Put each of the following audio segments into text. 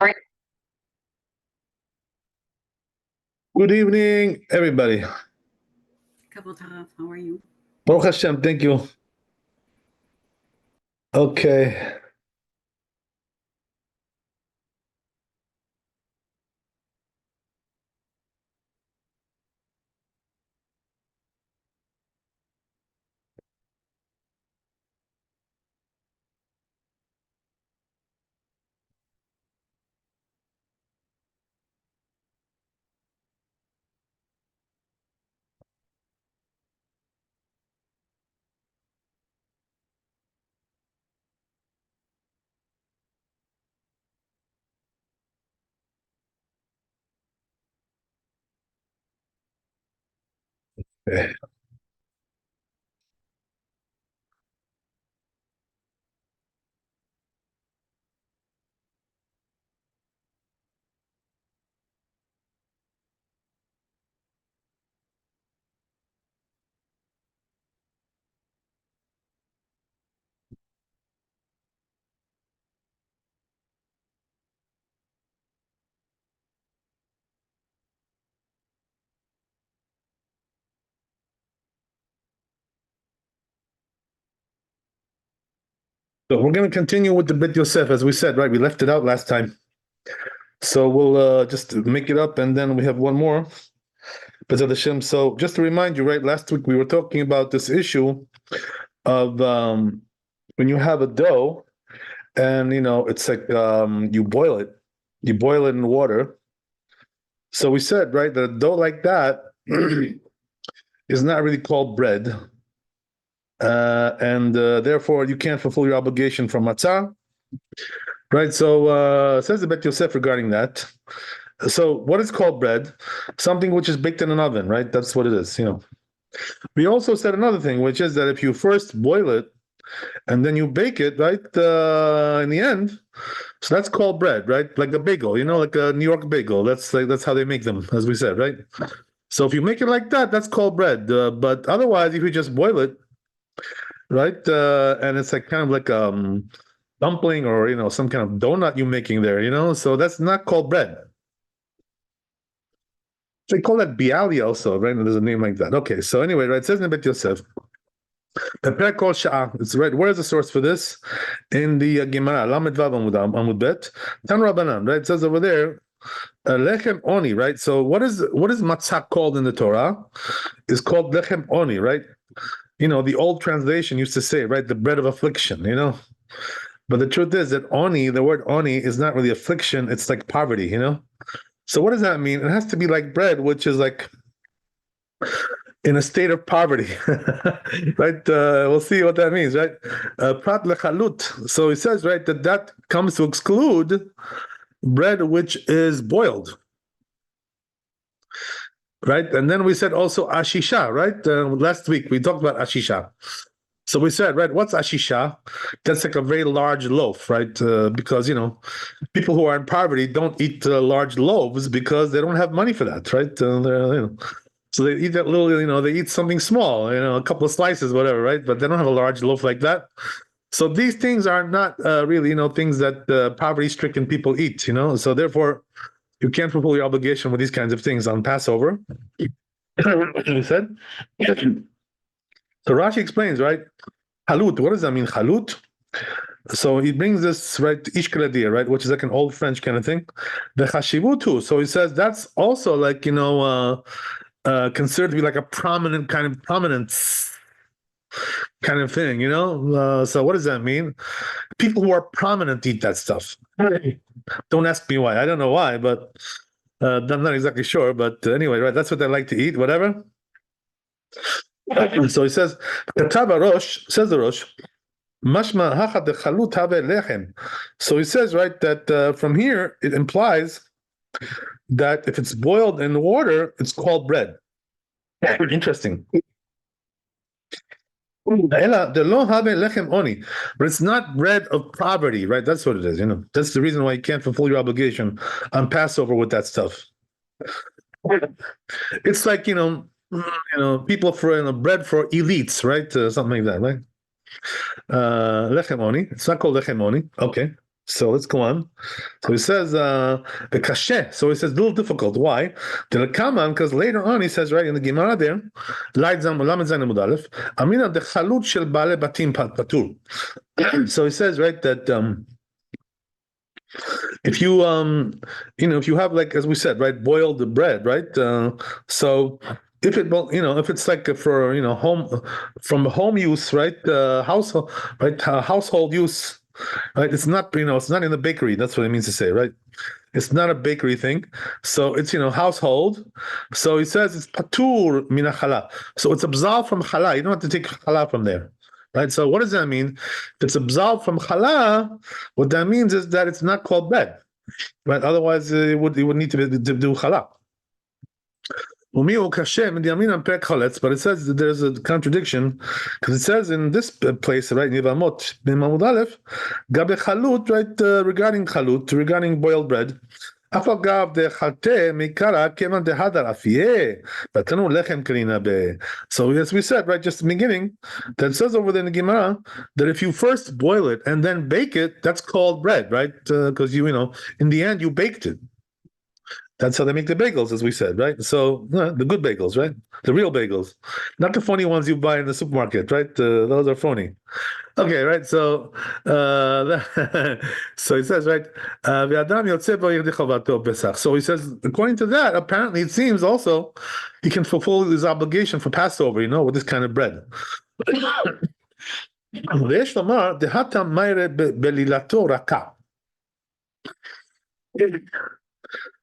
Good evening, everybody. Couple Tav, how are you? Baruch Hashem, thank you. Okay. Okay. So we're going to continue with the Bet Yosef, as we said, right? We left it out last time. So we'll just make it up, and then we have one more. B'ezrat Hashem. So just to remind you, right, last week we were talking about this issue of when you have a dough, and, it's like you boil it in water. So we said, right, that a dough like that is not really called bread. And therefore you can't fulfill your obligation from Matza, right? So says the Bet Yosef regarding that. So what is called bread? Something which is baked in an oven, right? That's what it is, We also said another thing, which is that if you first boil it and then you bake it, right, in the end, so that's called bread, right? Like a bagel, like a New York bagel. That's how they make them, as we said, right? So if you make it like that, that's called bread. But otherwise, if you just boil it, right? And it's like kind of like dumpling or some kind of donut you're making there, so that's not called bread. They call that bialy also, right? There's a name like that. Okay, so anyway, right? It says in Bet Yosef, Pepper called Sha'ah. It's right. Where is the source for this? In the Gemara, Lamed Vav Amud Bet, Tan Rabbanan, right? It says over there, lechem oni, right? So what is matzah called in the Torah? Is called lechem oni, right? The old translation used to say, right, the bread of affliction, But the truth is that oni, the word oni, is not really affliction, it's like poverty, So what does that mean? It has to be like bread, which is like in a state of poverty, right? We'll see what that means, right? Prat lechalut. So he says, right, that comes to exclude bread which is boiled. Right, and then we said also ashisha, right? Last week we talked about ashisha. So we said, right, what's ashisha? That's like a very large loaf, right? Because people who are in poverty don't eat large loaves because they don't have money for that, right? So they eat that little, they eat something small, a couple of slices, whatever, right? But they don't have a large loaf like that. So these things are not really, things that poverty-stricken people eat, So therefore, you can't fulfill your obligation with these kinds of things on Passover. We said. So Rashi explains, right? Halut. What does that mean? Halut. So he brings this right ishkaladir, right, which is like an old French kind of thing. The chashivutu. So he says that's also like considered to be like a prominent prominence kind of thing, So what does that mean? People who are prominent eat that stuff. Don't ask me why. I don't know why, but I'm not exactly sure. But anyway, right? That's what they like to eat. Whatever. So he says, says the Rosh, Mashma hachat dechalut have lechem. So he says, right, that from here it implies that if it's boiled in water, it's called bread. Interesting. But it's not bread of poverty, right? That's what it is, That's the reason why you can't fulfill your obligation on Passover with that stuff. It's like, people for bread for elites, right? Something like that, right? Lechem oni. It's not called lechem oni. Okay. So let's go on. So he says, "Bekashe." So he says, a little difficult. Why? Because later on he says, right in the Gemara there, Lamed Zayin Amud Aleph, Amina de Chalut shel Bale Batim Patur. So he says, right, that if you if you have, like, as we said, right, boiled bread, right, so if it, well, if it's like for home, from home use, right, household, right, household use, right, it's not, it's not in the bakery. That's what it means to say, right? It's not a bakery thing. So it's, household. So he says it's patur mina chala. So it's absolved from chala. You don't have to take chala from there. Right? So what does that mean? If it's absolved from chala, what that means is that it's not called bread. Right? Otherwise, it would need to do chala. But it says that there's a contradiction, because it says in this place, right, Nivamot, Bimamud Aleph, Gabe Chalut, right, regarding Chalut, regarding boiled bread. So as we said, right, just in the beginning, that says over there in the Gemara that if you first boil it and then bake it, that's called bread, right? Because in the end you baked it. That's how they make the bagels, as we said, right? So the good bagels, right? The real bagels, not the phony ones you buy in the supermarket, right? Those are phony. Okay, right. So, so he says, right? So he says, according to that, apparently it seems also he can fulfill his obligation for Passover, with this kind of bread.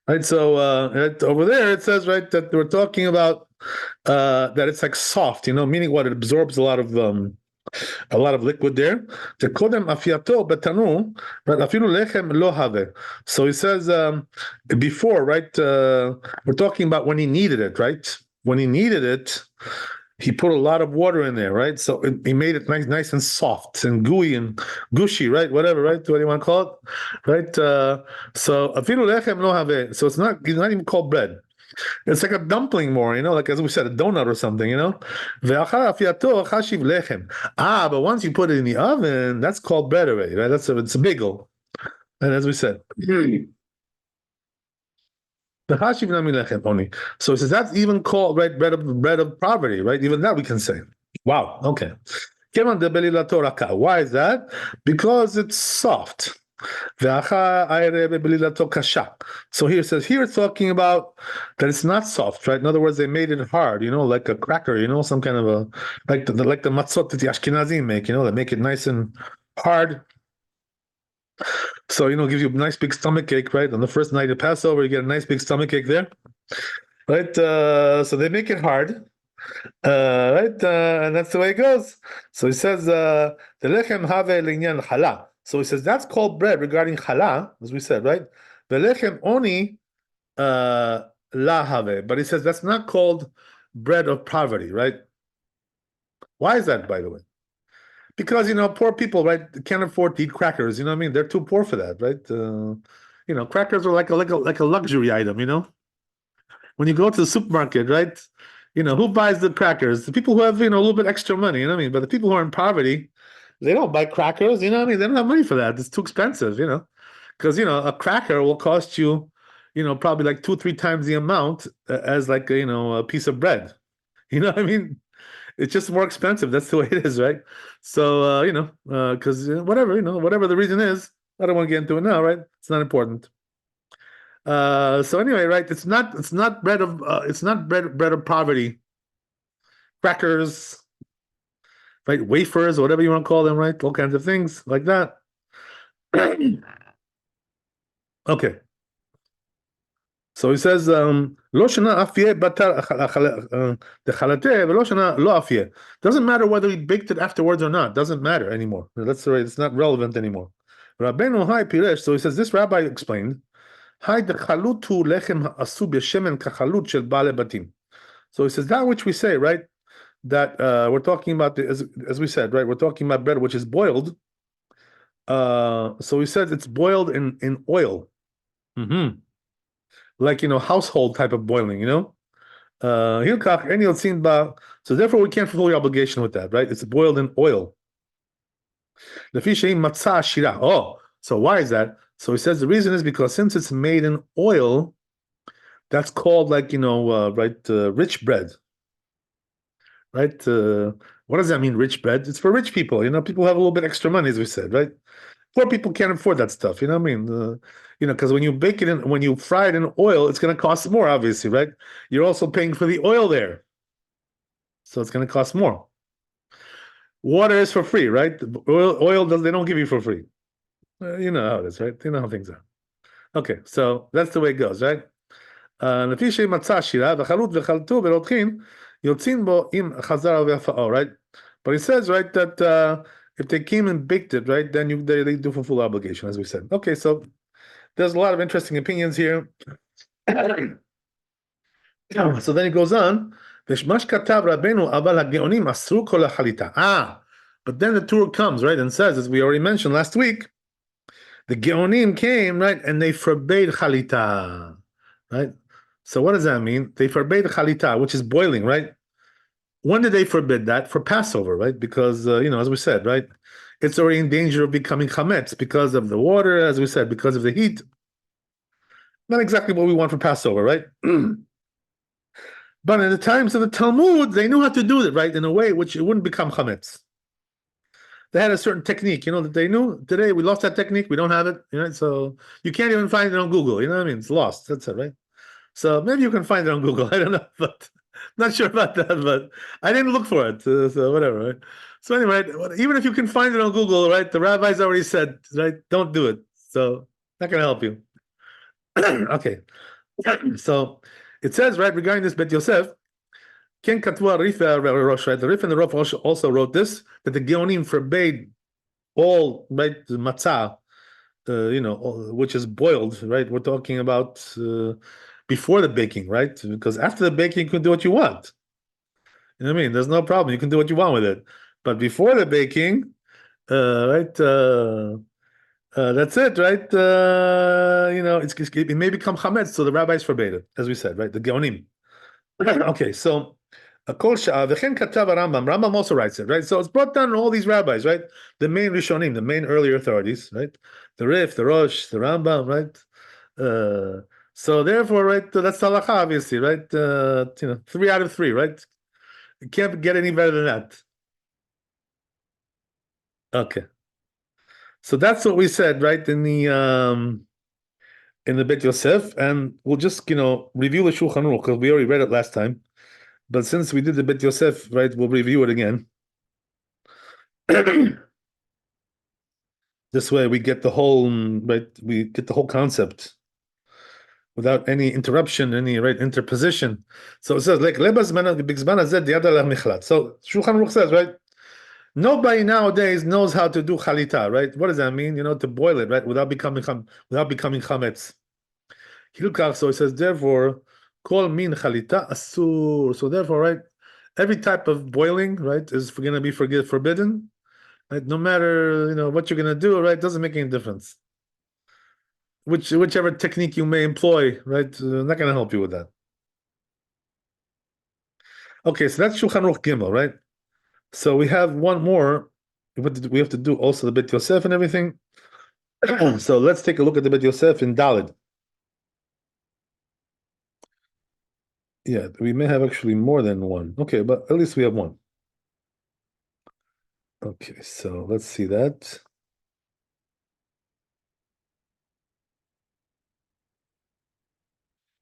Right, so over there it says, right, that we're talking about that it's like soft, meaning what? It absorbs a lot of liquid there. So he says before, right? We're talking about when he kneaded it, right? When he kneaded it, he put a lot of water in there, right? So he made it nice and soft and gooey and gushy, right? Whatever, right? What do you want to call it, right? So afilu lechem lo have. So it's not even called bread. It's like a dumpling more, like as we said, a donut or something, but once you put it in the oven, that's called bread already, right? It's a bagel, and as we said. So he says that's even called, right, bread of poverty, right? Even that we can say. Wow. Okay. Why is that? Because it's soft. So here it says, here it's talking about that it's not soft, right? In other words, they made it hard, like a cracker, some kind of a like the matzot that the Ashkenazim make, they make it nice and hard. So, gives you a nice big stomach ache, right? On the first night of Passover, you get a nice big stomach ache there, right? So they make it hard, right? And that's the way it goes. So he says, the lechem have linyan chala. So he says that's called bread regarding chala, as we said, right? The lechem oni la have. But he says that's not called bread of poverty, right? Why is that, by the way? Because poor people, right, can't afford to eat crackers. You know what I mean? They're too poor for that, right? Crackers are like a luxury item. When you go to the supermarket, right? Who buys the crackers? The people who have a little bit extra money. You know what I mean? But the people who are in poverty, they don't buy crackers. You know what I mean? They don't have money for that. It's too expensive. Because a cracker will cost you, probably like 2-3 times the amount as like a piece of bread. You know what I mean? It's just more expensive. That's the way it is, right? So because whatever the reason is, I don't want to get into it now, right? It's not important. So anyway, right? It's not bread of bread of poverty. Crackers, right? Wafers, whatever you want to call them, right? All kinds of things like that. Okay. So he says, Lo shana afye batar dechalate v'lo shana lo afye. Doesn't matter whether he baked it afterwards or not. Doesn't matter anymore. That's right. It's not relevant anymore. Rabbeinu hai piresh. So he says, this rabbi explained, hai dechalut hu lechem asu b'shemen kachalut shel bale batim. So he says that which we say, right, that we're talking about, as we said, right, we're talking about bread which is boiled. So he says it's boiled in oil. Mm-hmm. Like household type of boiling, so therefore we can't fulfill your obligation with that, right? It's boiled in oil. Oh, So why is that? So he says the reason is because since it's made in oil, that's called like rich bread, right? What does that mean, rich bread? It's for rich people. People have a little bit extra money, as we said, right? Poor people can't afford that stuff. You know what I mean? Because when you bake it when you fry it in oil, it's going to cost more, obviously, right? You're also paying for the oil there, so it's going to cost more. Water is for free, right? Oil they don't give you for free. You know how it is, right? You know how things are. Okay, so that's the way it goes, right? לפי שהיא מצה שירה וחלוט וחלטו ורותחין יוצאים בו עם חזרה והפאו, right? But he says, right, that if they came and baked it, right, then they do fulfill obligation, as we said. Okay, so there's a lot of interesting opinions here. So then he goes on, ושמה שכתב רבנו אבל הגאונים אסרו כל החליטה. But then the Torah comes, right, and says, as we already mentioned last week, the Geonim came, right, and they forbade chalita, right? So what does that mean? They forbade chalita, which is boiling, right? When did they forbid that? For Passover, right? Because, as we said, right, it's already in danger of becoming chametz because of the water, as we said, because of the heat. Not exactly what we want for Passover, right? But in the times of the Talmud, they knew how to do it, right, in a way which it wouldn't become chametz. They had a certain technique, that they knew. Today we lost that technique. We don't have it, so you can't even find it on Google. You know what I mean? It's lost. That's it, right? So maybe you can find it on Google. I don't know, but not sure about that. But I didn't look for it, so whatever, right? So anyway, even if you can find it on Google, right? The rabbis already said, right? Don't do it. So not going to help you. Okay. So it says, right, regarding this Bet Yosef, Ken Katwa Rifa Rosh, right? The Rif and the Rosh also wrote this, that the Geonim forbade all, right, the matzah, which is boiled, right? We're talking about before the baking, right? Because after the baking, you can do what you want. You know what I mean? There's no problem. You can do what you want with it. But before the baking, right? That's it, right? It may become chametz, so the rabbis forbade it, as we said, right? The Geonim. Okay, so Rambam also writes it, right? So it's brought down in all these rabbis, right? The main Rishonim, the main earlier authorities, right? The Rif, the Rosh, the Rambam, right? So therefore, right, that's halacha, obviously, right? 3 out of 3, right? You can't get any better than that. Okay. So that's what we said, right, in the Bet Yosef, and we'll just review the Shulchan Aruch because we already read it last time. But since we did the Bet Yosef, right, we'll review it again. This way we get the whole, right, we get the whole concept without any interruption, any interposition. So it says, like, so Shulchan Aruch says, right, nobody nowadays knows how to do chalita, right? What does that mean? To boil it, right, without becoming chametz. So it says, therefore, kol min chalita asur. So therefore, right, every type of boiling, right, is going to be forbidden. Right? No matter what you're going to do, right, doesn't make any difference. Whichever technique you may employ, right, not going to help you with that. Okay, so that's Shulchan Aruch Gimel, right? So we have one more. We have to do also the Bet Yosef and everything. So let's take a look at the Bet Yosef in Daled. Yeah, we may have actually more than one. Okay, but at least we have one. Okay, so let's see that.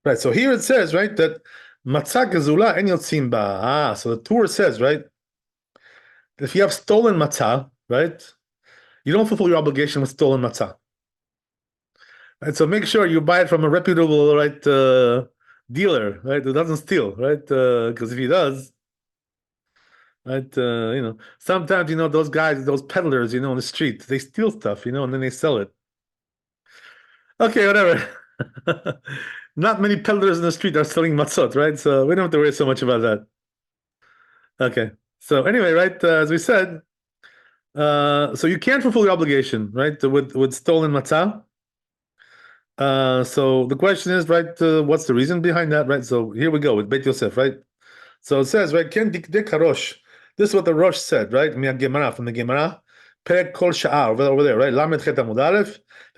Right, so here it says, right, that Matza gezula en yotzim ba. So the Torah says, right, if you have stolen matzah, right, you don't fulfill your obligation with stolen matzah. Right, so make sure you buy it from a reputable, right, dealer, right, who doesn't steal, right, because if he does, right, sometimes those guys, those peddlers, on the street, they steal stuff, and then they sell it. Okay, whatever. Not many peddlers in the street are selling matzot, right? So we don't have to worry so much about that. Okay. So anyway, right, as we said, so you can't fulfill your obligation, right, with stolen matzah. So the question is, right, what's the reason behind that, right? So here we go with Bet Yosef, right? So it says, right, Ken dik Harosh. This is what the Rosh said, right? From the Gemara. פרק כל שעה, over there, right? ל"ח עמוד א',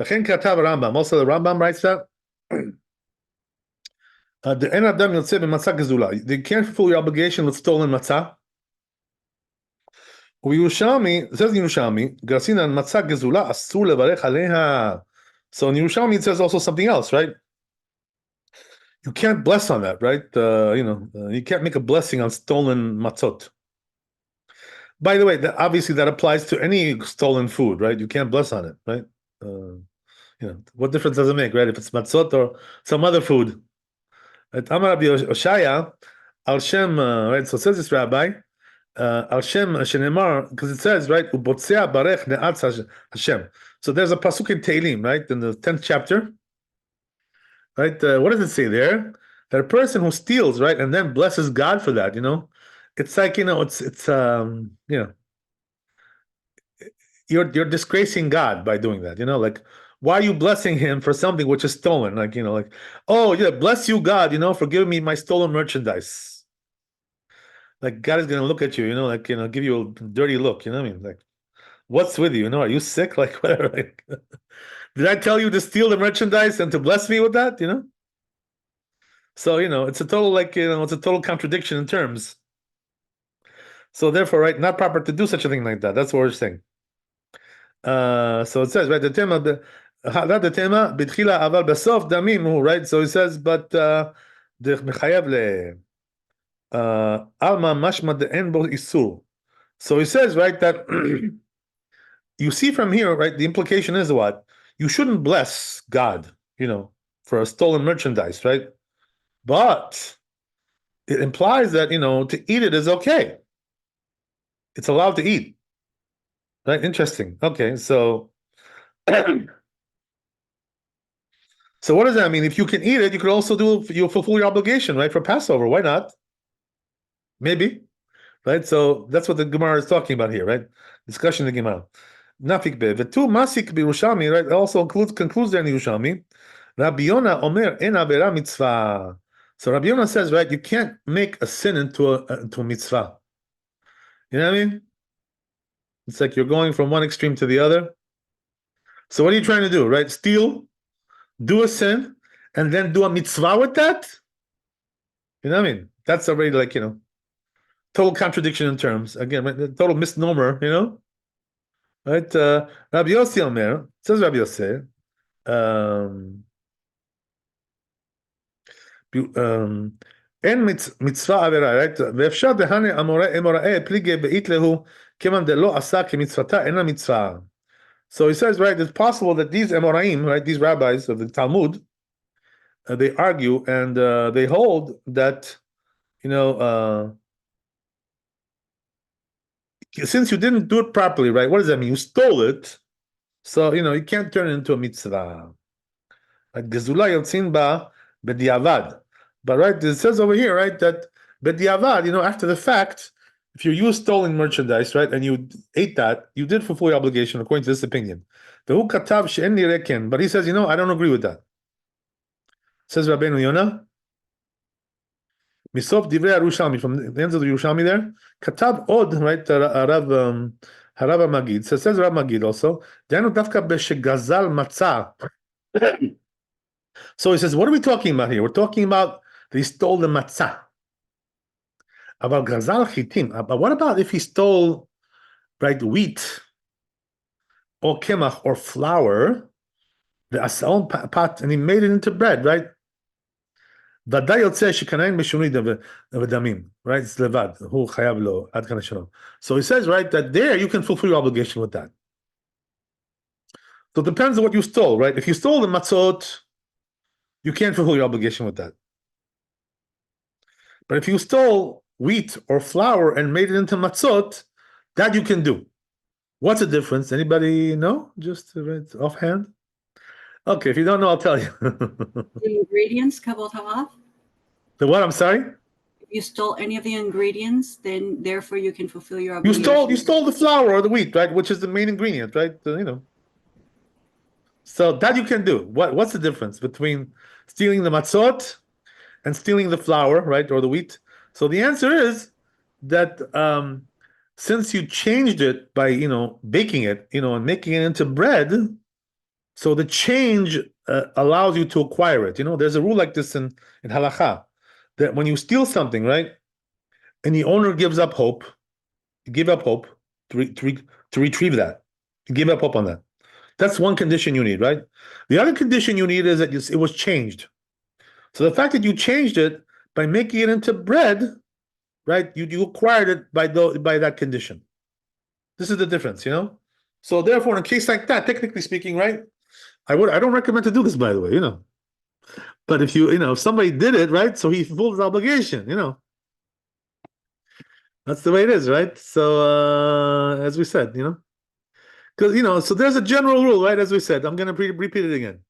וכן כתב הרמב"ם, also the Rambam writes that, אין אדם יוצא במצה גזולה. They can't fulfill your obligation with stolen מצה. ובירושלמי, it says in ירושלמי, גרסינן מצה גזולה אסור לברך עליה. So in Yerushalmi it says also something else, right? You can't bless on that, right? You can't make a blessing on stolen matzot. By the way, obviously that applies to any stolen food, right? You can't bless on it, right? What difference does it make, right? If it's matzot or some other food. Right? Amar Rabbi Oshaya, al Shem, right? So it says this rabbi, al Shem shenemar, because it says, right? Ubotzea barech ne'atz Hashem. So there's a pasuk in Tehillim, right? In the 10th chapter, right? What does it say there? That a person who steals, right, and then blesses God for that, it's like, it's you're disgracing God by doing that, like, why are you blessing him for something which is stolen? Like, oh yeah, bless you, God, for giving me my stolen merchandise. Like, God is gonna look at you, give you a dirty look, what I mean? Like, what's with you? Are you sick? Like, whatever. Like, did I tell you to steal the merchandise and to bless me with that? So, it's a total, like, it's a total contradiction in terms. So therefore, right, not proper to do such a thing like that. That's what we're saying. So it says, right, the tema, bitchila aval besof damim, right? So it says, but the mechayev le alma mashma de'en bo isur. So he says, right, that you see from here, right, the implication is what? You shouldn't bless God, for a stolen merchandise, right? But it implies that, to eat it is okay. It's allowed to eat. Right? Interesting. Okay, so so what does that mean? If you can eat it, you could also you'll fulfill your obligation, right? For Passover. Why not? Maybe. Right? So that's what the Gemara is talking about here, right? Discussion in the Gemara. Nafik be. V'tu masik b'Yerushalmi, right? Also concludes there in Yerushalmi. Rabbi Yonah omer en avera mitzvah. So Rabbi Yonah says, right, you can't make a sin into a mitzvah. You know what I mean? It's like you're going from one extreme to the other. So what are you trying to do, right? Steal, do a sin, and then do a mitzvah with that? You know what I mean? That's already like, total contradiction in terms. Again, right? Total misnomer, Right? Rabbi Yossi Omer, says Rabbi Yossi, אין מצווה עבירה, right? ואפשר דהנה אמוראה פליגי באית להו כיוון דלא עשה כמצוותה אין לה מצווה. So he says, right, it's possible that these Amoraim, right, these rabbis of the Talmud, they argue and they hold that, since you didn't do it properly, right, what does that mean? You stole it, so, you can't turn it into a mitzvah. Gezula yotzin ba b'diavad. But, right, it says over here, right, that b'diavad, after the fact, if you use stolen merchandise, right, and you ate that, you did fulfill your obligation according to this opinion. But he says, I don't agree with that. Says Rabbeinu Yonah, Misof divrei Yerushalmi, from the ends of the Yerushalmi there, Katav od, right, Harav Magid. So it says Rav Magid also, Danu dafka b'shegazal matzah. So he says, what are we talking about here? We're talking about that he stole the matzah. About gazal chitim. But what about if he stole, right, wheat or kemach or flour, the asaon pat, and he made it into bread, right? Vaday yotzeh shekanayin meshunid v'damim, right? It's levad hu chayav lo ad kan shalom. So he says, right, that there you can fulfill your obligation with that. So it depends on what you stole, right? If you stole the matzot, you can't fulfill your obligation with that. But if you stole wheat or flour and made it into matzot, that you can do. What's the difference? Anybody know? Just right offhand? Okay, if you don't know, I'll tell you. The ingredients, kabbalah tavav. The what? I'm sorry? If you stole any of the ingredients, then therefore you can fulfill your obligation. You stole the flour or the wheat, right? Which is the main ingredient, right? So that you can do. What's the difference between stealing the matzot and stealing the flour, right, or the wheat? So the answer is that since you changed it by, baking it, and making it into bread, so the change allows you to acquire it. There's a rule like this in halakha that when you steal something, right, and the owner gives up hope, you give up hope to retrieve that. You give up hope on that. That's one condition you need, right? The other condition you need is that it was changed. So the fact that you changed it by making it into bread, right? You acquired it by that condition. This is the difference. So therefore, in a case like that, technically speaking, right? I don't recommend to do this, by the way. But if somebody did it, right? So he fulfilled his obligation. That's the way it is, right? So as we said. Because so there's a general rule, right? As we said, I'm going to repeat it again.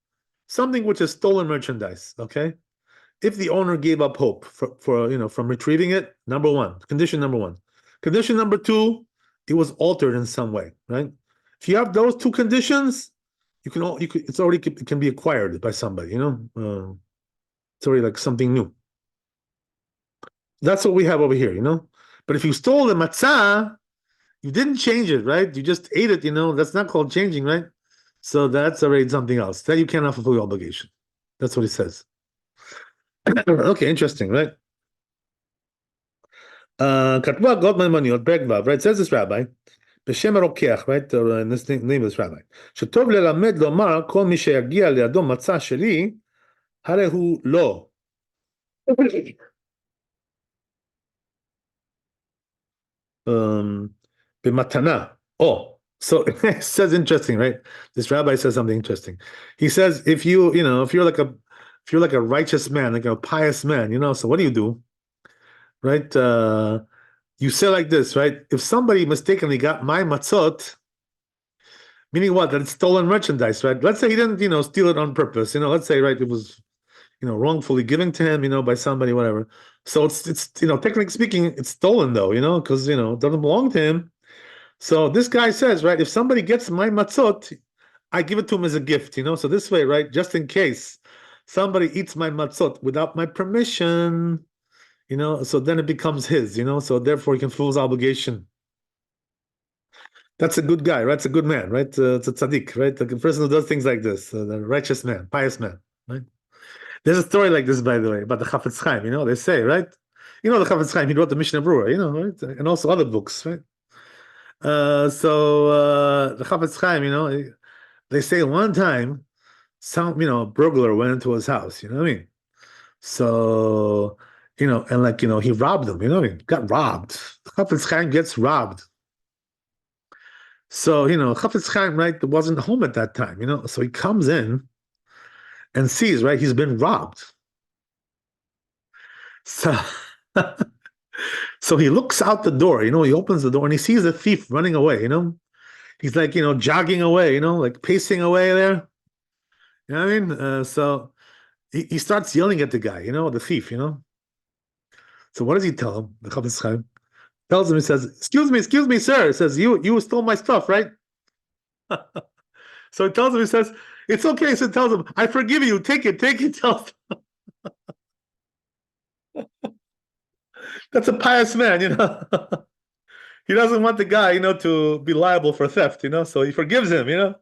Something which is stolen merchandise, okay? If the owner gave up hope for from retrieving it, condition number one. Condition number two, it was altered in some way, right? If you have those two conditions, it can be acquired by somebody. It's already like something new. That's what we have over here. But if you stole the matzah, you didn't change it, right? You just ate it. That's not called changing, right? So that's already something else. That you cannot fulfill your obligation. That's what he says. Okay, interesting, right? Katwa Goldman Maniot Begvav, right? Says this rabbi, B'Shem Rokeach, right? In this name of this rabbi, שטוב ללמד לומר כל מי שיגיע לידו מצה שלי, הרי הוא לא. B'matana. Oh, so it says interesting, right? This rabbi says something interesting. He says if you're like a righteous man, like a pious man, so what do? Right? You say like this, right? If somebody mistakenly got my matzot, meaning what? That it's stolen merchandise, right? Let's say he didn't, steal it on purpose. Let's say, right, it was, wrongfully given to him, by somebody, whatever. So it's technically speaking, it's stolen though, because it doesn't belong to him. So this guy says, right, if somebody gets my matzot, I give it to him as a gift, So this way, right, just in case somebody eats my matzot without my permission, so then it becomes his, so therefore he can fulfill his obligation. That's a good guy, right? It's a good man, right? It's a tzaddik, right? The person who does things like this, the righteous man, pious man, right? There's a story like this, by the way, about the Chafetz Chaim, they say, right? The Chafetz Chaim, he wrote the Mishnah Berurah, right? And also other books, right? So the Chafetz Chaim, they say one time, some, burglar went into his house, you know what I mean? So, and like, he robbed him, got robbed. Chafetz Chaim gets robbed. So, Chafetz Chaim, right, wasn't home at that time, so he comes in and sees, right, he's been robbed. So, so he looks out the door, he opens the door and he sees the thief running away, he's like, jogging away, like pacing away there. You know what I mean? So he starts yelling at the guy, the thief, So what does he tell him? The Chafetz Chaim tells him, he says, excuse me, sir. He says, you stole my stuff, right? So he tells him, he says, it's okay. So he tells him, I forgive you. Take it. Tells him. That's a pious man, He doesn't want the guy, to be liable for theft, so he forgives him.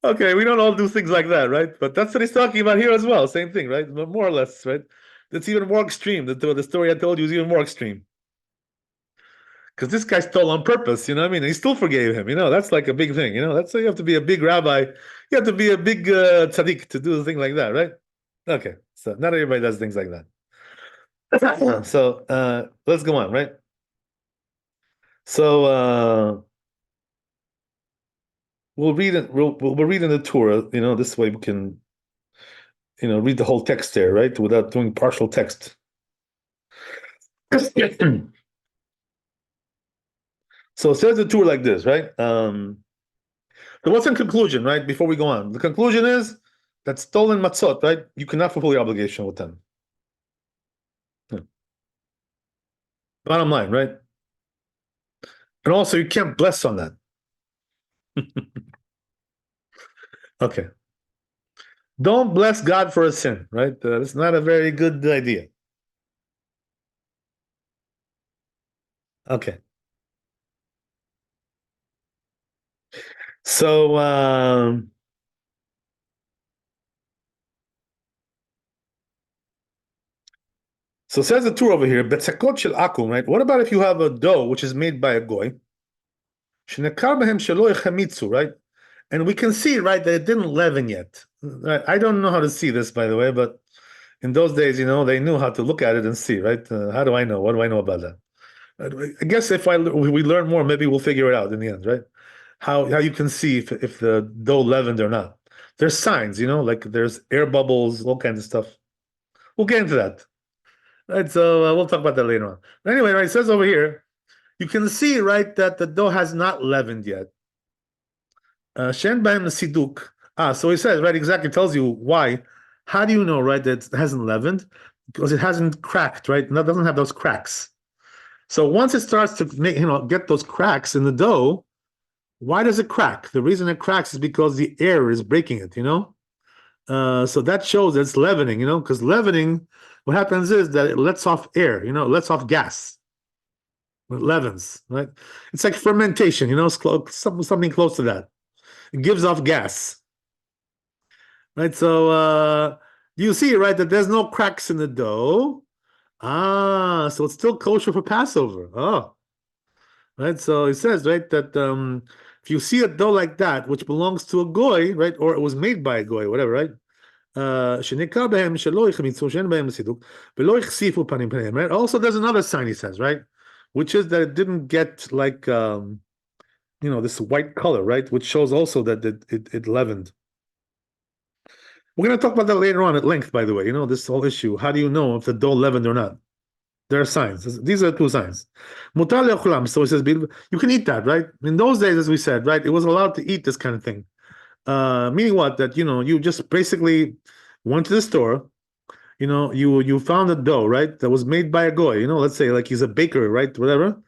Okay, we don't all do things like that, right? But that's what he's talking about here as well. Same thing, right? More or less, right? It's even more extreme. The story I told you is even more extreme. Because this guy stole on purpose, you know what I mean? And he still forgave him, that's like a big thing, That's why you have to be a big rabbi. You have to be a big tzaddik to do a thing like that, right? Okay, so not everybody does things like that. So let's go on, right? So we'll read it. We'll read in the Torah. This way we can, read the whole text there, right, without doing partial text. So it says the Torah like this, right? So what's in conclusion, right? Before we go on, the conclusion is that stolen matzot, right? You cannot fulfill your obligation with them. Bottom line, right? And also, you can't bless on that. Okay. Don't bless God for a sin, right? It's not a very good idea. Okay. So, so says the Torah over here, Betzakot shel akum, right? What about if you have a dough which is made by a goy? Shenekar behem shelo yechamitzu, right? And we can see, right, that it didn't leaven yet. Right? I don't know how to see this, by the way, but in those days, they knew how to look at it and see, right? How do I know? What do I know about that? I guess if we learn more, maybe we'll figure it out in the end, right? How you can see if the dough leavened or not. There's signs, like there's air bubbles, all kinds of stuff. We'll get into that. Right, so we'll talk about that later on. But anyway, right, it says over here, you can see, right, that the dough has not leavened yet. Shen b'hem siduk. So he says, right, exactly tells you why. How do you know, right, that it hasn't leavened? Because it hasn't cracked, right? It doesn't have those cracks. So once it starts to make, get those cracks in the dough, why does it crack? The reason it cracks is because the air is breaking it, so that shows it's leavening, because leavening, what happens is that it lets off air, it lets off gas. It leavens, right? It's like fermentation, it's something close to that. It gives off gas, right? So you see, right, that there's no cracks in the dough. So it's still kosher for Passover. Oh, right. So it says, right, that if you see a dough like that, which belongs to a goy, right, or it was made by a goy, whatever, right? שנקרא בהם שלא החמיצו, שאין בהם סידוק, ולא החשיפו פנים פניהם, right? Also, there's another sign, he says, right? Which is that it didn't get like, this white color, right? Which shows also that it leavened. We're going to talk about that later on at length, by the way, this whole issue. How do you know if the dough leavened or not? There are signs. These are two signs. Mutar le'ochlam, so it says, you can eat that, right? In those days, as we said, right, it was allowed to eat this kind of thing. Meaning what? That, you just basically went to the store, you found a dough, right, that was made by a goy, let's say like he's a baker, right, whatever.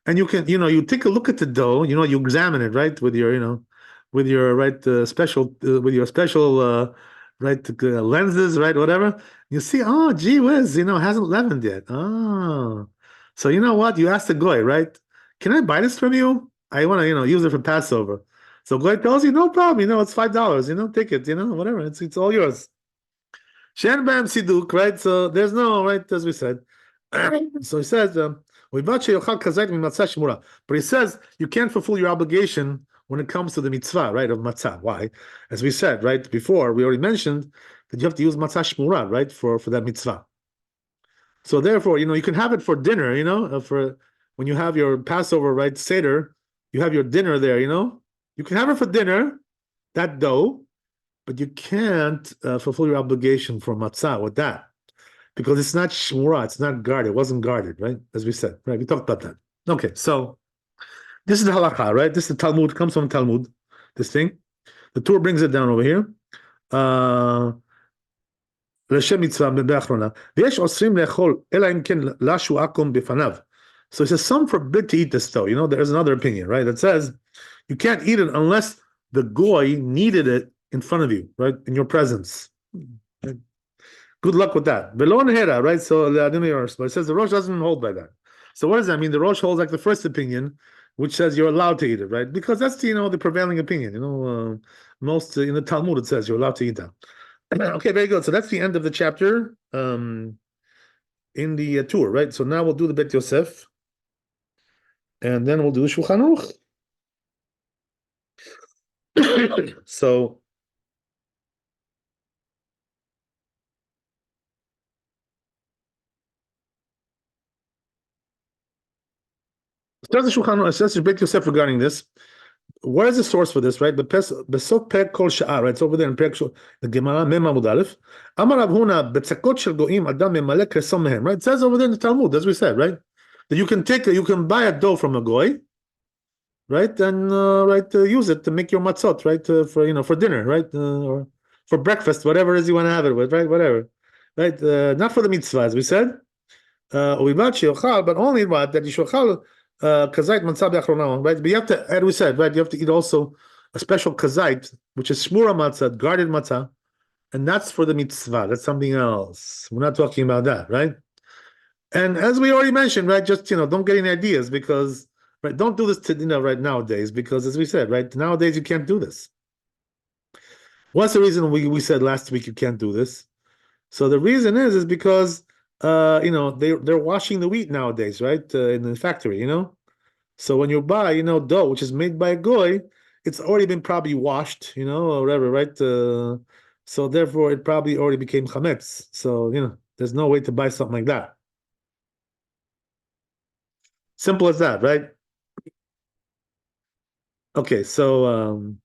And you can, you take a look at the dough, you examine it, right, with your, with your right special, with your special right lenses, right, whatever. You see, oh, gee whiz, it hasn't leavened yet. Oh, so you know what? You ask the goy, right? Can I buy this from you? I want to, use it for Passover. So goy tells you, no problem, it's $5, take it, whatever. It's all yours. Shen bam siduk, right? So there's no, right, as we said. So he says, but he says you can't fulfill your obligation when it comes to the mitzvah, right, of matzah. Why? As we said, right, before, we already mentioned that you have to use matzah shmura, right, for that mitzvah. So therefore, you can have it for dinner, for when you have your Passover, right, Seder, you have your dinner there, you can have it for dinner, that dough, but you can't fulfill your obligation for matzah with that. Because it's not shmura, it's not guarded, it wasn't guarded, right? As we said, right? We talked about that. Okay, so this is the halakha, right? This is the Talmud, comes from Talmud, this thing. The Torah brings it down over here. לשם מצווה באחרונה. ויש אוסרים לאכול, אלא אם כן לשו עקום בפניו. So it says some forbid to eat this dough. There's another opinion, right? That says you can't eat it unless the goy needed it in front of you, right? In your presence. Good luck with that. Belon hera, right? So but it says the Rosh doesn't hold by that. So what does that mean? The Rosh holds like the first opinion, which says you're allowed to eat it, right? Because that's the prevailing opinion. Most in the Talmud it says you're allowed to eat that. Okay, very good. So that's the end of the chapter in the tour, right? So now we'll do the Bet Yosef, and then we'll do the Shulchan Aruch. So. Starts the Shulchan Aruch, says Bet Yosef regarding this. What is the source for this, right? Besot Perek Kol Sha'ar, right? It's over there in Perek the Gemara Mem Amud Aleph. Amar Rav Huna betzakot shel goim adam memalek kresom mehem, right? It says over there in the Talmud, as we said, right? That you can buy a dough from a goy, right? And use it to make your matzot, right? For dinner, right? Or for breakfast, whatever it is you want to have it with, right? Whatever, right? Not for the mitzvah, as we said. But only what that you shochal. Kazait matzah be'achrona, right? But you have to, as we said, right? You have to eat also a special kazait, which is shmura matzah, guarded matzah, and that's for the mitzvah. That's something else. We're not talking about that, right? And as we already mentioned, right? Just don't get any ideas because right? Don't do this to right nowadays because, as we said, right nowadays you can't do this. What's the reason we said last week you can't do this? So the reason is because they're washing the wheat nowadays, right? In the factory, So when you buy, dough which is made by a goy, it's already been probably washed, or whatever, right? So therefore, it probably already became chametz. So there's no way to buy something like that. Simple as that, right? Okay, so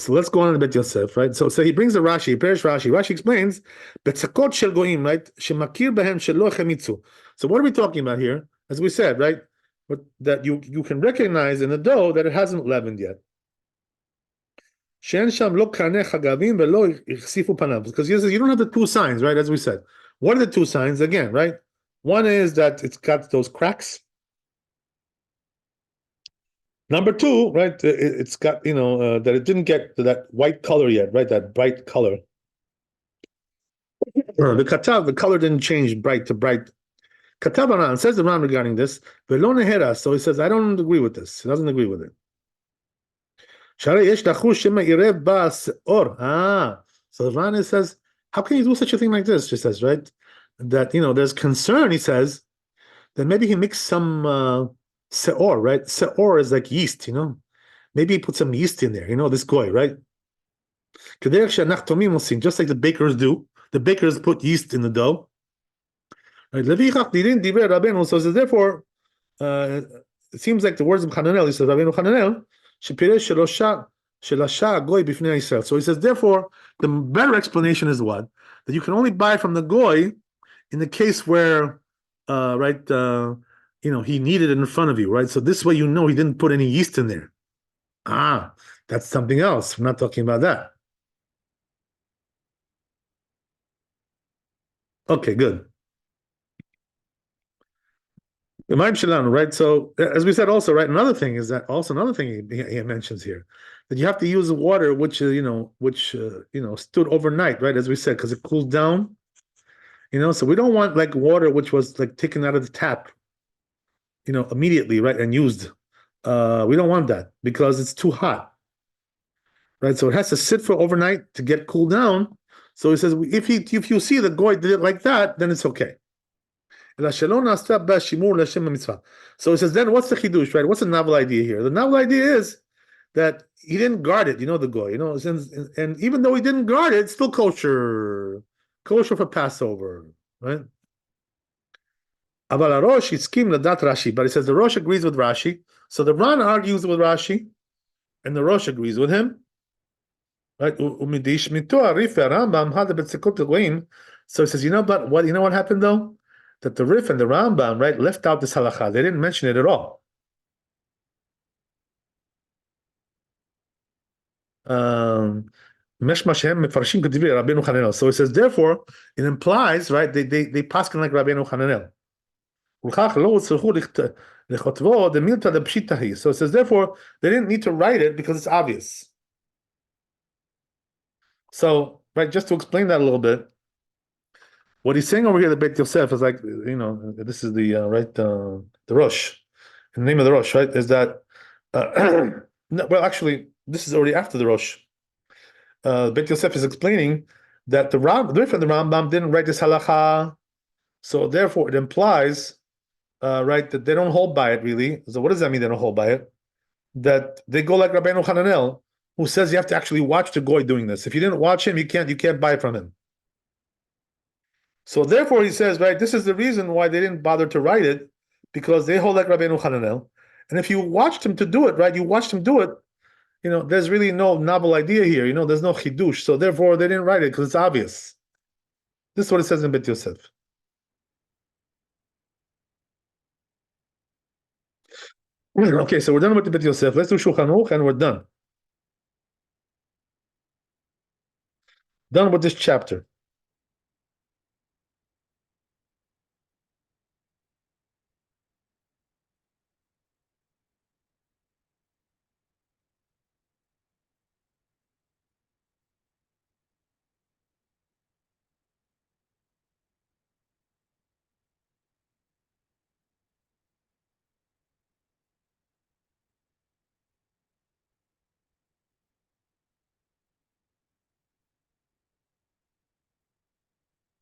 let's go on to Bet Yosef, right? So he brings a Rashi, Perish Rashi. Rashi explains, Betzakot shel goyim, right? Shemakir behem shelo chemitzu. So what are we talking about here? As we said, right? That you can recognize in the dough that it hasn't leavened yet. Shen sham lo karneh chagavim velo ichsifu panav. Because you don't have the two signs, right? As we said. What are the two signs again, right? One is that it's got those cracks. Number two, right? It's got that it didn't get to that white color yet, right? That bright color. The katav, the color didn't change bright to bright. Katav Aran says the Ran regarding this, velo nehera. So he says, I don't agree with this. He doesn't agree with it. Shari yesh dachush shema irev bas or. So the Ran says, how can you do such a thing like this? She says, right? That there's concern. He says that maybe he mixed some seor, right? Seor is like yeast, Maybe he put some yeast in there, this goy, right? Just like the bakers do. The bakers put yeast in the dough. Right? So therefore, uh, it seems like the words of Hananel, he says, Rabbeinu Hananel, so he says, therefore, the better explanation is what? That you can only buy from the goy in the case where, right, he needed it in front of you, right? So this way he didn't put any yeast in there. That's something else. We're not talking about that. Okay, good. Right? So as we said also, right, another thing he mentions here, that you have to use water which stood overnight, right? As we said, because it cools down, so we don't want like water which was like taken out of the tap, immediately, right, and used. We don't want that because it's too hot, right? So it has to sit for overnight to get cooled down. So he says if you see the goy did it like that, then it's okay. So he says, then what's the chidush, right? What's the novel idea here? The novel idea is that he didn't guard it, the goy, and even though he didn't guard it, it's still kosher for Passover, right? But he says the Rosh agrees with Rashi. So the Ran argues with Rashi, and the Rosh agrees with him. Right? So he says, but what happened though? That the Rif and the Rambam, right, left out this halacha. They didn't mention it at all. So it says, therefore, it implies, right, they paskin like Rabbeinu Hananel. So it says, therefore, they didn't need to write it because it's obvious. So, right, just to explain that a little bit, what he's saying over here, the Beit Yosef, is like, this is the the Rosh. The name of the Rosh, right, is that, no, well, actually, this is already after the Rosh. Beit Yosef is explaining that the Rif and the Rambam didn't write this halacha, so therefore it implies, right, that they don't hold by it really. So what does that mean? They don't hold by it? That they go like Rabbeinu Hananel, who says you have to actually watch the goy doing this. If you didn't watch him, you can't buy from him. So therefore, he says, right, this is the reason why they didn't bother to write it, because they hold like Rabbeinu Hananel. And if you watched him to do it, right, you watched him do it, there's really no novel idea here. There's no chidush. So therefore, they didn't write it because it's obvious. This is what it says in Bet Yosef. Okay, so we're done with the Bet Yosef. Let's do Shulchan Aruch and we're done. Done with this chapter.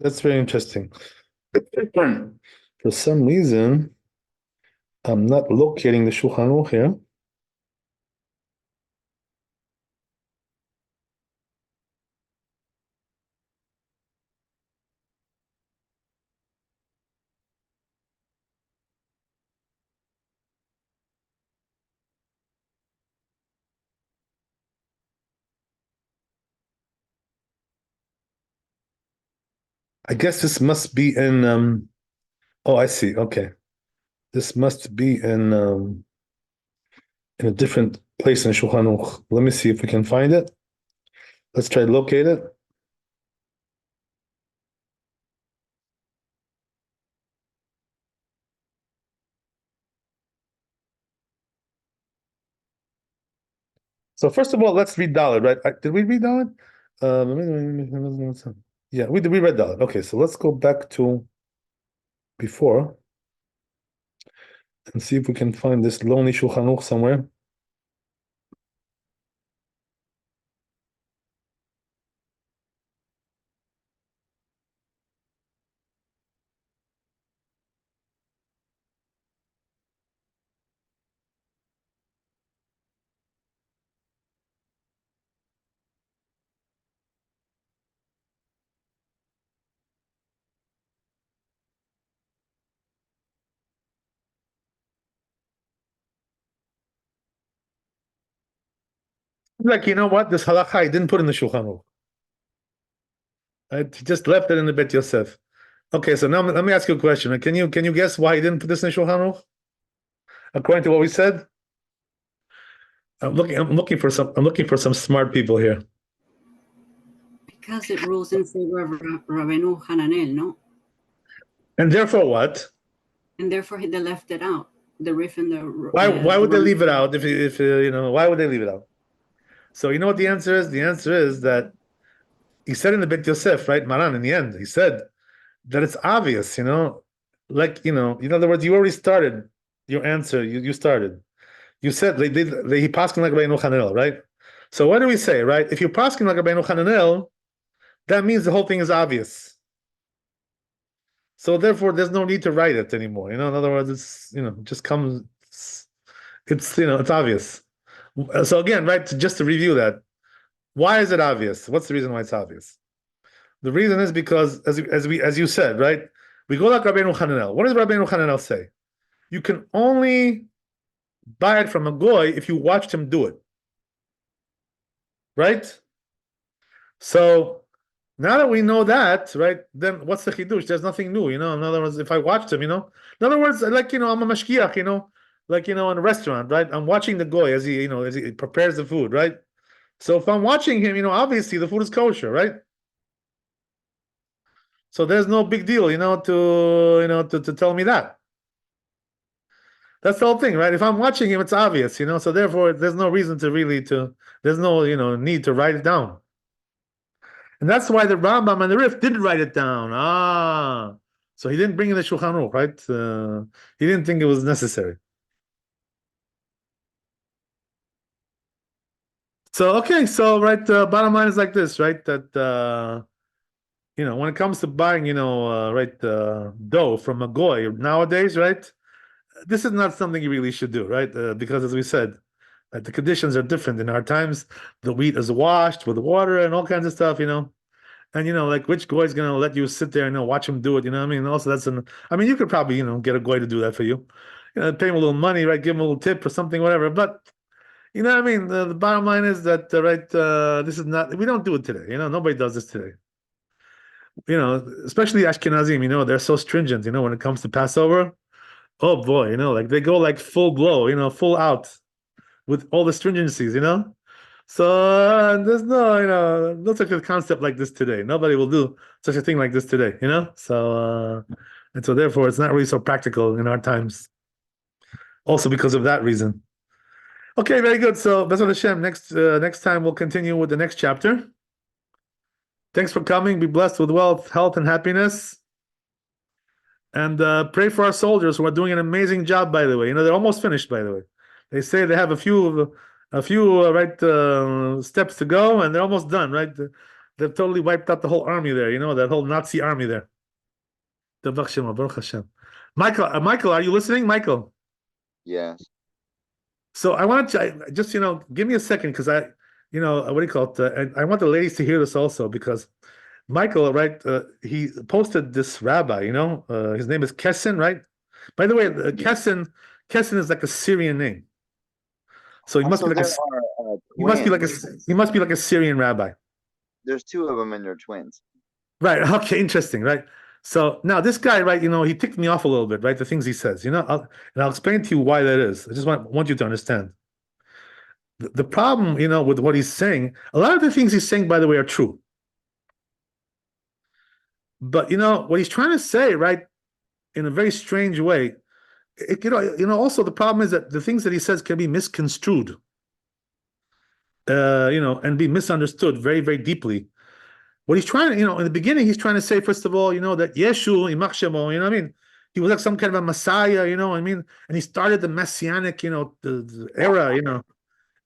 That's very interesting. For some reason, I'm not locating the Shulchan Aruch here. I guess this must be in oh, I see. Okay. This must be in a different place in Shulchan Aruch. Let me see if we can find it. Let's try to locate it. So first of all, let's read Dalet, right? Did we read Dalet? Yeah, we read Dalet. Okay, so let's go back to before and see if we can find this lonely Shulchan Aruch somewhere. Like, you know what? This halakha I didn't put in the Shulchan Aruch. I just left it in the Bet Yosef. Okay, so now let me ask you a question. Can you guess why he didn't put this in the Shulchan Aruch? According to what we said, I'm looking for some smart people here. Because it rules in favor of Rabbeinu Hananel, no? And therefore, what? And therefore they left it out. The Rif and the Why would they leave it out? If you know, why would they leave it out? So you know what the answer is? The answer is that he said in the Bet Yosef, right, Maran, in the end, he said that it's obvious, you know, like, you know, in other words, you already started your answer. You started. You said he paskin like Rabbeinu Hananel, right? So what do we say, right? If you paskin like Rabbeinu Hananel, that means the whole thing is obvious. So therefore, there's no need to write it anymore. You know, in other words, it's, you know, just comes. It's, you know, it's obvious. So again, right, just to review that, why is it obvious? What's the reason why it's obvious? The reason is because, as you said, right, we go like Rabbeinu Hananel. What does Rabbeinu Hananel say? You can only buy it from a goy if you watched him do it, right? So now that we know that, right, then what's the chidush? There's nothing new, you know. In other words, if I watched him, you know, in other words, like, you know, I'm a mashkiach, you know, like, you know, in a restaurant, right? I'm watching the goy as he, you know, as he prepares the food, right? So if I'm watching him, you know, obviously the food is kosher, right? So there's no big deal, you know, to tell me that. That's the whole thing, right? If I'm watching him, it's obvious, you know. So therefore, there's no reason to really there's no, you know, need to write it down. And that's why the Rambam and the Rif didn't write it down. So he didn't bring in the Shulchan Aruch, right? He didn't think it was necessary. So okay, so right, bottom line is like this, right? That you know, when it comes to buying, you know, right, dough from a goy nowadays, right? This is not something you really should do, right? Because as we said, the conditions are different in our times. The wheat is washed with water and all kinds of stuff, you know. And you know, like which goy is gonna let you sit there and, you know, watch him do it? You know what I mean? Also, I mean, you could probably, you know, get a goy to do that for you. You know, pay him a little money, right? Give him a little tip or something, whatever. But you know what I mean? The bottom line is that, right? This is not. We don't do it today. You know, nobody does this today. You know, especially Ashkenazim. You know, they're so stringent. You know, when it comes to Passover. Oh boy, you know, like they go like full blow. You know, full out with all the stringencies. You know. So there's no, you know, no such a concept like this today. Nobody will do such a thing like this today, you know. So and so therefore, it's not really so practical in our times. Also because of that reason. Okay, very good. So Bezrat Hashem. Next time we'll continue with the next chapter. Thanks for coming. Be blessed with wealth, health, and happiness. And pray for our soldiers who are doing an amazing job. By the way, you know they're almost finished. By the way, they say they have a few right steps to go, and they're almost done. Right, They've totally wiped out the whole army there. You know that whole Nazi army there. Baruch Hashem, Baruch Hashem. Michael, Michael, are you listening, Michael? Yes. So I want to just give me a second because what do you call it? And I want the ladies to hear this also because Michael, right? He posted this rabbi. His name is Kessin, right? By the way, Kessin is like a Syrian name, so he must Also, be like there are he must be like twins. he must be like a Syrian rabbi. There's two of them and they're twins. Right. Okay. Interesting. Right. So now this guy, right? He ticked me off a little bit, right? The things he says, and I'll explain to you why that is. I just want you to understand. The problem, with what he's saying, a lot of the things he's saying, by the way, are true. But what he's trying to say, right, in a very strange way, also the problem is that the things that he says can be misconstrued, and be misunderstood very, very deeply. What he's trying to, in the beginning, he's trying to say, first of all, that Yeshu, Yimach Shemo, what I mean? He was like some kind of a Messiah, what I mean? And he started the Messianic, the era,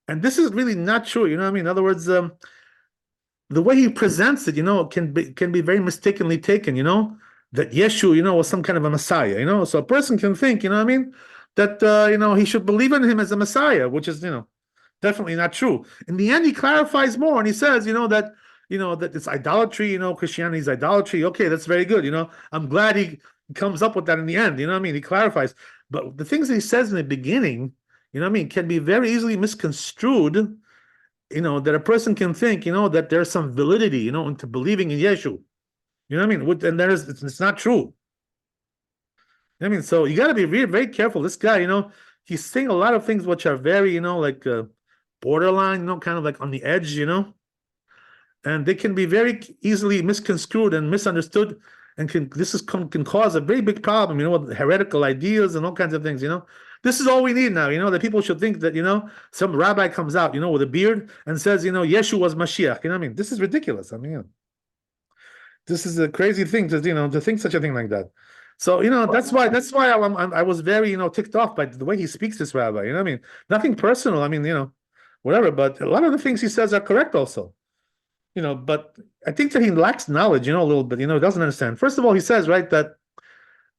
and this is really not true, what I mean? In other words, the way he presents it, can be very mistakenly taken, that Yeshu, was some kind of a Messiah, so a person can think, what I mean? That, he should believe in him as a Messiah, which is, definitely not true. In the end, he clarifies more and he says, that it's idolatry, Christianity is idolatry. Okay, that's very good. I'm glad he comes up with that in the end. What I mean? He clarifies. But the things that he says in the beginning, what I mean, can be very easily misconstrued, that a person can think, that there's some validity, into believing in Yeshu. What I mean? And it's not true. I mean, so you got to be very, very careful. This guy, he's saying a lot of things which are very, like borderline, kind of like on the edge, and they can be very easily misconstrued and misunderstood, and can cause a very big problem, with heretical ideas and all kinds of things. This is all we need now. That people should think that some rabbi comes out, with a beard and says, Yeshu was Mashiach. I mean, this is ridiculous. I mean, this is a crazy thing to think such a thing like that. So that's why I was very ticked off by the way he speaks, this rabbi. I mean, nothing personal. I mean, whatever. But a lot of the things he says are correct also. But I think that he lacks knowledge, a little bit, he doesn't understand. First of all, he says, right, that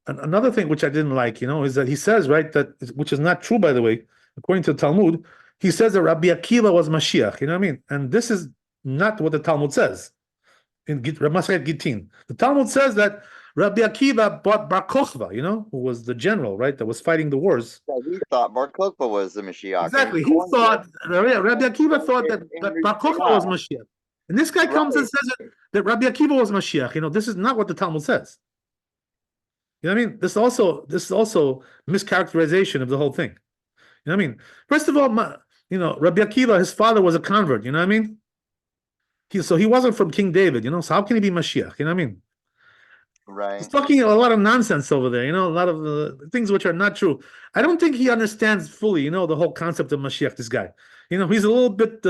another thing which I didn't like, is that he says, right, that, which is not true, by the way, according to the Talmud, he says that Rabbi Akiva was Mashiach, what I mean? And this is not what the Talmud says in Masechet Gittin. The Talmud says that Rabbi Akiva bought Bar Kochva, who was the general, right, that was fighting the wars. Yeah, he thought Bar Kokhba was the Mashiach. Exactly. He thought, Rabbi Akiva thought that Bar Kochva was Mashiach. And this guy comes and says that Rabbi Akiva was Mashiach. This is not what the Talmud says. What I mean? This is also mischaracterization of the whole thing. What I mean? First of all, Rabbi Akiva, his father was a convert. What I mean? So he wasn't from King David. So how can he be Mashiach? What I mean? Right. He's talking a lot of nonsense over there. A lot of things which are not true. I don't think he understands fully. The whole concept of Mashiach. This guy. He's a little bit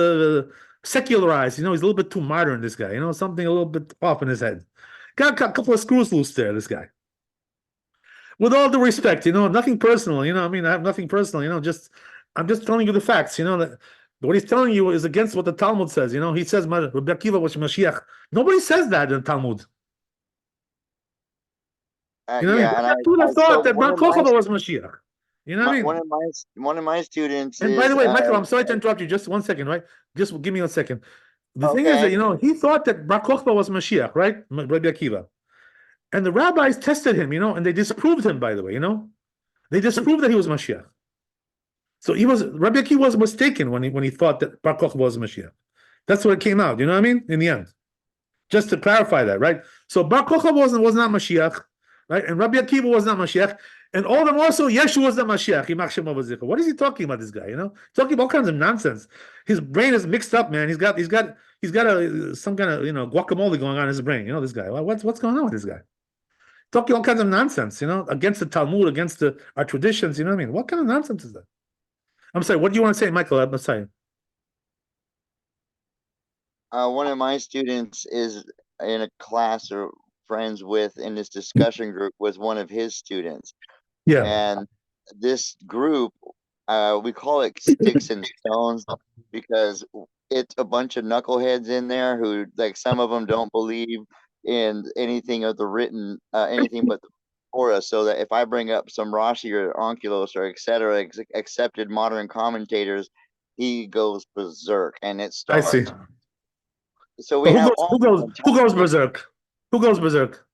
secularized, he's a little bit too modern, this guy, something a little bit off in his head. Got a couple of screws loose there, this guy. With all due respect, nothing personal, I mean, I have nothing personal, I'm just telling you the facts, that what he's telling you is against what the Talmud says, he says Rabbi Akiva was Mashiach. Nobody says that in the Talmud. Yeah, I would have thought that Bar Kochba was Mashiach. What I mean? One of my students. And by the way, Michael, I'm sorry to interrupt you. Just 1 second, right? Just give me 1 second. The thing is that he thought that Bar Kochba was Mashiach, right? Rabbi Akiva, and the rabbis tested him, and they disproved him. By the way, they disproved that he was Mashiach. So Rabbi Akiva was mistaken when he thought that Bar Kochba was Mashiach. That's what it came out. You know what I mean? In the end, just to clarify that, right? So Bar Kochba was not Mashiach, right? And Rabbi Akiva was not Mashiach. And all the more so, Yeshua was the Mashiach. What is he talking about, this guy? Talking about all kinds of nonsense. His brain is mixed up, man. He's got some kind of guacamole going on in his brain. This guy. What's going on with this guy? Talking all kinds of nonsense. Against the Talmud, against our traditions. What I mean? What kind of nonsense is that? I'm sorry. What do you want to say, Michael? I'm sorry. One of my students is in a class or friends with in this discussion group was one of his students. Yeah. And this group we call it sticks and stones because it's a bunch of knuckleheads in there who, like, some of them don't believe in anything of the written, anything but the Torah. So that if I bring up some Rashi or Onkelos or etc. Accepted modern commentators, he goes berserk, and it I see. starts. So we But have all who goes berserk? Who goes berserk?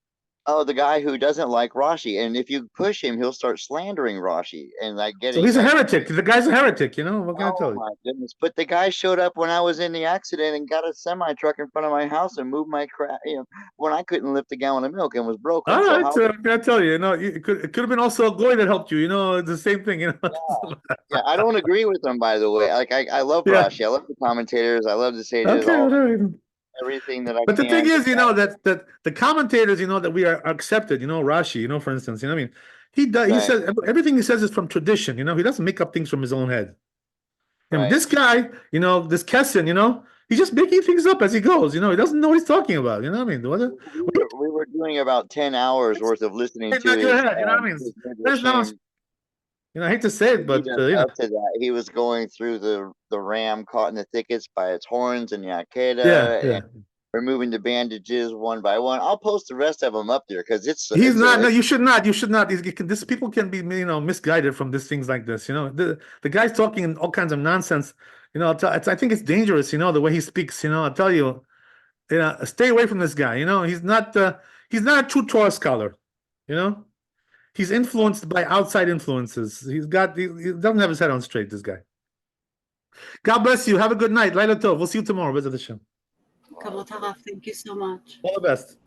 Oh, the guy who doesn't like Rashi, and if you push him, he'll start slandering Rashi and like So getting he's a like, heretic. The guy's a heretic, you know? What can I tell oh you? my goodness! But the guy showed up when I was in the accident and got a semi truck in front of my house and moved my crap, when I couldn't lift a gallon of milk and was broken. All So right, how? what can I tell you? You know, it could have been also a goy that helped you. You know, it's the same thing. You know. Yeah, I don't agree with them, by the way. Like I love Yeah. Rashi. I love the commentators. I love the sages. Okay. All Whatever. everything that I But the can. thing is, you know, that the commentators, you know, that we are accepted. You know, Rashi. You know, for instance, you know, what I mean, he does. He Right. says everything he says is from tradition. You know, he doesn't make up things from his own head. I mean, Right. this guy, you know, this Kessin, you know, he's just making things up as he goes. You know, he doesn't know what he's talking about. You know what I mean? We were doing about 10 hours worth of listening to Not your his, head. You know what I mean? his That's not. Midrashim. You know, I hate to say it, but Leading you know, up to that, he was going through the ram caught in the thickets by its horns and yeah, Yakeda yeah. and removing the bandages one by one. I'll post the rest of them up there because He's it's not. a No, you should not. You should not. This people can be, you know, misguided from these things like this. You know, the guy's talking all kinds of nonsense. You know, I think it's dangerous. You know, the way he speaks. You know, I'll tell you. You know, stay away from this guy. You know, he's not. He's not a true Torah scholar. You know, he's influenced by outside influences. He doesn't have his head on straight. This guy. God bless you. Have a good night. Laila Tov. We'll see you tomorrow. Bezat Hashem. Kavod Harav, thank you so much. All the best.